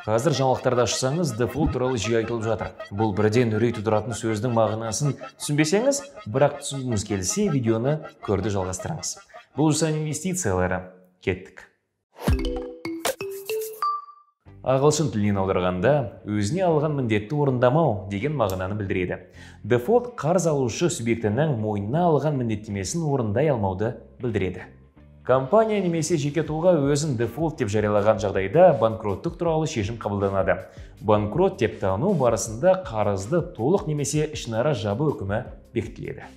Қазір жаңалықтарды ашсаңыз, дефолт туралы жиі айтылып жатыр. Бұл бірден үрей тудыратын сөздің мағынасын түсінбесеңіз, бірақ түсінгіңіз келсе, видеоны көрді жалғастырыңыз. Бұл жусан инвестициялары. Кеттік. Ағылшын тілінен аударғанда, өзіне алған міндетті орындамау деген мағынаны білдіреді. Дефолт қарыз алушы субъектінің мойнына алған міндеттемесін орындай алмауды білдіреді. Компания немесе жеке тұлға өзін дефолт деп жариялаған жағдайда банкроттық туралы шешім қабылданады. Банкрот деп тану барысында қарызды толық немесе ішінара жабу үкімі бекітіледі.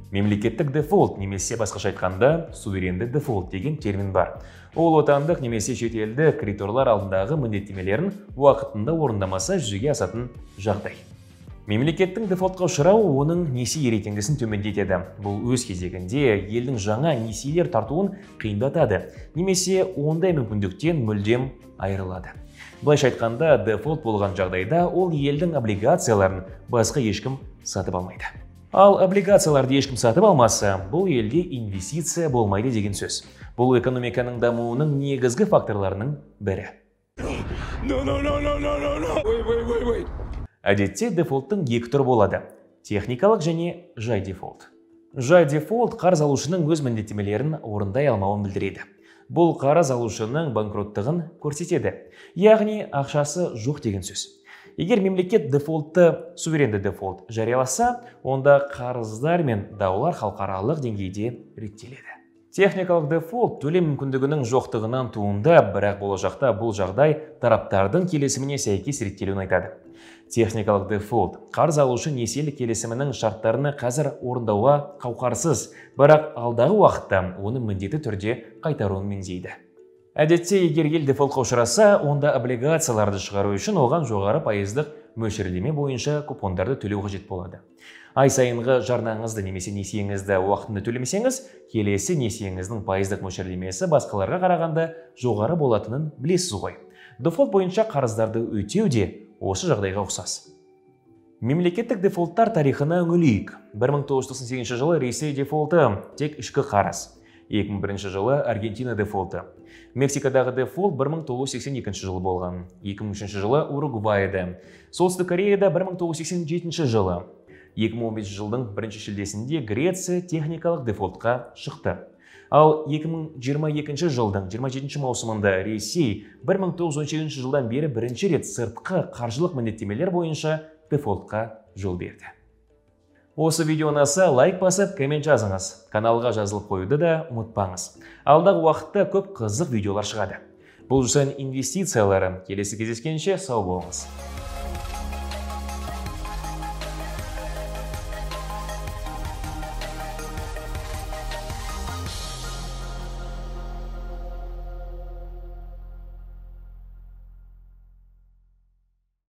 Мемлекеттік дефолт немесе басқаша айтқанда суверенді дефолт деген термин бар. Ол отандық немесе шетелдік кредиторлар алдындағы міндеттемелерін уақытында орындамаса жүзеге асатын жағдай. Мемлекеттің дефолтқа ұшырауы оның несие рейтингісін төмендетеді. Бұл өз кезегінде елдің жаңа несиелер тартуын қиындатады, немесе ондай мүмкіндіктен мүлдем айырылады. Былайша айтқанда, дефолт болған жағдайда ол елдің облигацияларын басқа ешкім сатып алмайды. Ал облигацияларды ешкім сатып алмаса, бұл елде инвестиция болмайды деген сөз. Бұл экономиканың дамуының негізгі факторларының бірі. Әдетте дефолттың екі түрі болады. Техникалық және жай дефолт. Жай дефолт қарыз алушының өз міндеттемелерін орындай алмауын білдіреді. Бұл қарыз алушының банкроттығын көрсетеді. Яғни ақшасы жоқ деген сөз. Егер мемлекет дефолтты суверенді дефолт жарияласа, онда қарыздар мен даулар халықаралық деңгейде реттеледі. Техникалық дефолт төлем мүмкіндігінің жоқтығынан туындап, бірақ болашақта бұл жағдай тараптардың келісіміне сәйкес реттелуін айтады. Техникалық дефолт қарыз алушы несиелік келісімінің шарттарына қазір орындауға қауқарсыз, бірақ алдағы уақытта оны міндетті түрде қайтаруын меңзейді. Әдетте, егер ел дефолтқа ұшыраса, онда облигацияларды шығару үшін оған жоғары пайыздық мөлшерлеме бойынша купондарды төлеу қажет болады. Ай сайынғы жарнаңызды немесе несиеңізді уақытында төлемесеңіз, келесі несиеңіздің пайыздық мөлшерлемесі басқаларға қарағанда жоғары болатынын білесіз ғой. Дефолт бойынша қарыздарды өтеу де осы жағдайға ұқсас. Мемлекеттік дефолттар тарихына үңілейік. 1998 жылы Ресей дефолты, тек ішкі қарыз. 2001 жылы Аргентина дефолты. Мексикадағы дефолт 1982 жылы болған. 2003 жылы Уругвайда. Солтүстік Кореяда 1987 жылы. 2015 жылдың 1 шілдесінде Греция техникалық дефолтқа шықты. Ал 2022 жылдың 27 маусымында Ресей 1917 жылдан бері бірінші рет сыртқы қаржылық міндеттемелер бойынша дефолтқа жол берді. Осы видео ұнаса, лайк басып, коммент жазыңыз. Каналға жазылып қоюды да ұмытпаңыз. Алдағы уақытта көп қызық видеолар шығады. Бұл жусан инвестициялары. Келесі кездескенше сау болыңыз.